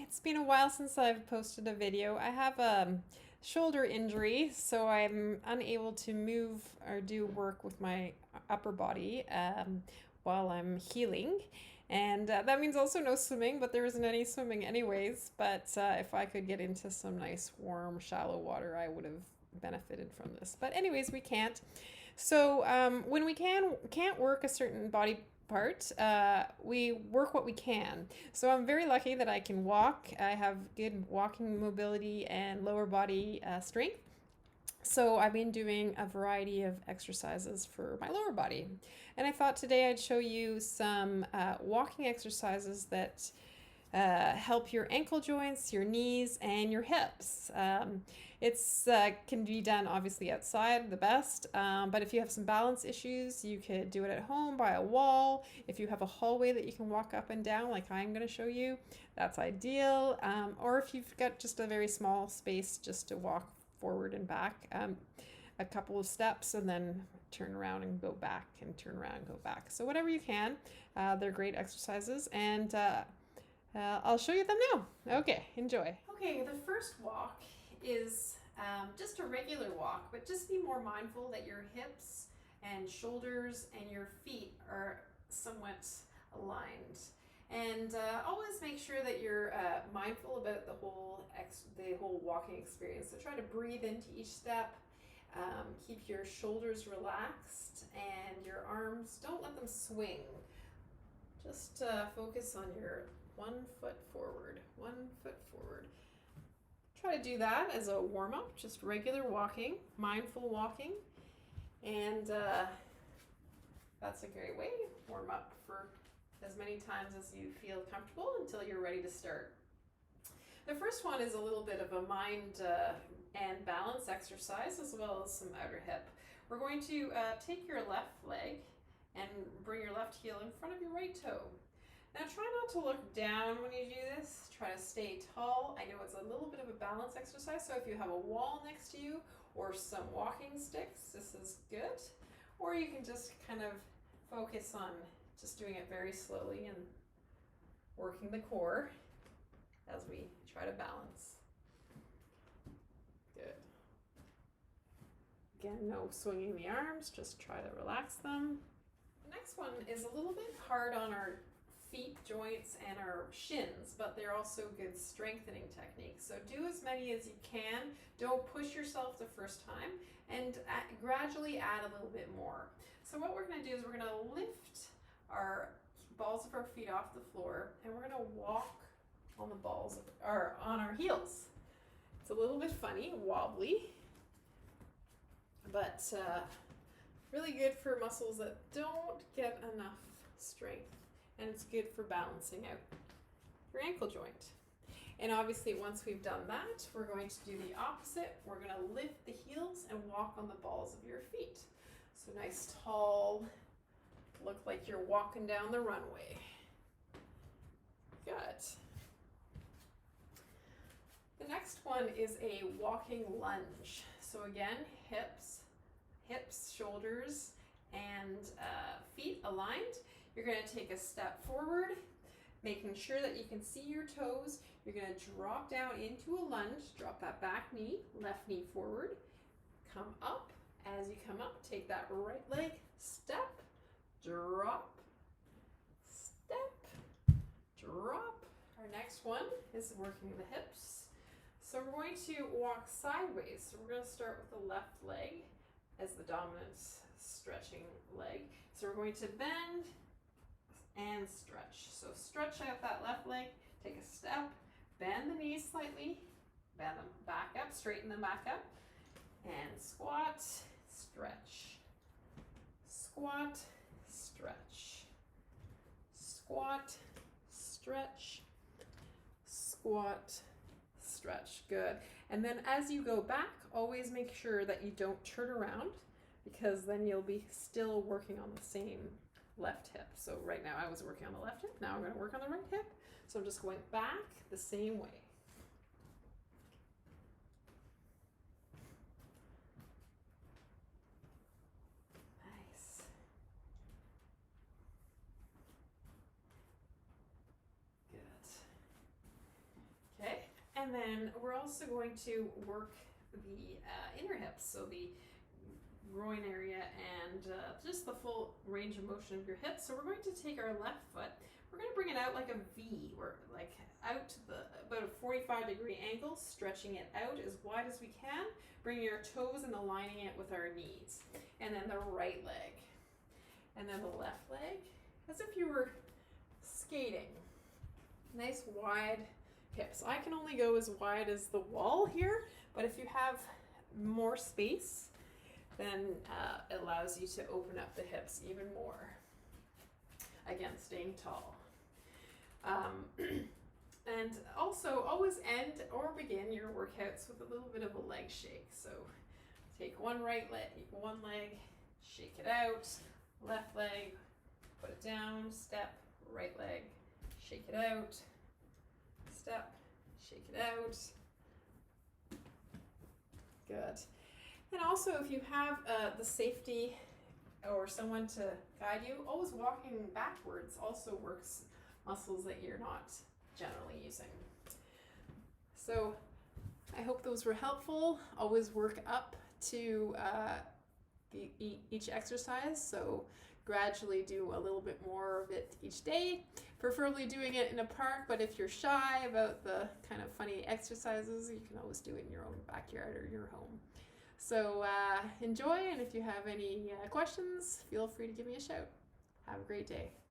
It's been a while since I've posted a video. I have a shoulder injury, so I'm unable to move or do work with my upper body while I'm healing. And that means also no swimming, but there isn't any swimming anyways. But if I could get into some nice, warm, shallow water, I would have benefited from this. But anyways, we can't. So when we can't work a certain body part, we work what we can. So I'm very lucky that I can walk. I have good walking mobility and lower body strength. So I've been doing a variety of exercises for my lower body. And I thought today I'd show you some walking exercises that help your ankle joints, your knees, and your hips. It's can be done obviously outside, the best. But if you have some balance issues, you could do it at home by a wall. If you have a hallway that you can walk up and down, like I'm going to show you, that's ideal. Or if you've got just a very small space just to walk forward and back, a couple of steps, and then turn around and go back, and turn around and go back. So whatever you can, they're great exercises, and I'll show you them now. Okay, enjoy. Okay, the first walk is just a regular walk, but just be more mindful that your hips and shoulders and your feet are somewhat aligned. And always make sure that you're mindful about the whole walking experience. So try to breathe into each step. Keep your shoulders relaxed and your arms, don't let them swing. Just focus on your 1 foot forward, 1 foot forward. Try to do that as a warm-up, just regular walking, mindful walking, and that's a great way to warm up for as many times as you feel comfortable until you're ready to start. The first one is a little bit of a mind and balance exercise, as well as some outer hip. We're going to take your left leg and bring your left heel in front of your right toe. Now try not to look down when you do this. Try to stay tall. I know it's a little bit of a balance exercise, so if you have a wall next to you or some walking sticks, this is good. Or you can just kind of focus on just doing it very slowly and working the core as we try to balance. Good. Again, no swinging the arms, just try to relax them. The next one is a little bit hard on our feet joints and our shins, but they're also good strengthening techniques. So do as many as you can. Don't push yourself the first time, and gradually add a little bit more. So what we're going to do is we're going to lift our balls of our feet off the floor, and we're going to walk on the balls of, or on our heels. It's a little bit funny, wobbly, but really good for muscles that don't get enough strength. And it's good for balancing out your ankle joint. And obviously once we've done that, we're going to do the opposite. We're going to lift the heels and walk on the balls of your feet. So nice tall, look like you're walking down the runway. Good. The next one is a walking lunge. So again, hips, shoulders, and feet aligned. You're going to take a step forward, making sure that you can see your toes. You're going to drop down into a lunge, drop that back knee, left knee forward, come up. As you come up, take that right leg, step, drop, step, drop. Our next one is working the hips. So we're going to walk sideways. So we're going to start with the left leg as the dominant stretching leg. So we're going to bend and stretch. So stretch out that left leg, take a step, bend the knees slightly, bend them back up, straighten them back up, and squat, stretch, squat, stretch, squat, stretch, squat, stretch. Good. And then as you go back, always make sure that you don't turn around, because then you'll be still working on the same left hip. So right now I was working on the left hip, now I'm going to work on the right hip. So I'm just going back the same way. Nice. Good. And then we're also going to work the inner hips, so the groin area and just the full range of motion of your hips. So we're going to take our left foot, we're going to bring it out like a V, or like out to about a 45-degree angle, stretching it out as wide as we can, bringing our toes and aligning it with our knees. And then the right leg, and then the left leg, as if you were skating. Nice wide hips. I can only go as wide as the wall here, but if you have more space, then it allows you to open up the hips even more. Again, staying tall. And also always end or begin your workouts with a little bit of a leg shake. So take one leg, shake it out, left leg, put it down, step, right leg, shake it out, step, shake it out. Good. And also, if you have the safety or someone to guide you, always walking backwards also works muscles that you're not generally using. So I hope those were helpful. Always work up to each exercise. So gradually do a little bit more of it each day, preferably doing it in a park, but if you're shy about the kind of funny exercises, you can always do it in your own backyard or your home. So enjoy, and if you have any questions, feel free to give me a shout. Have a great day.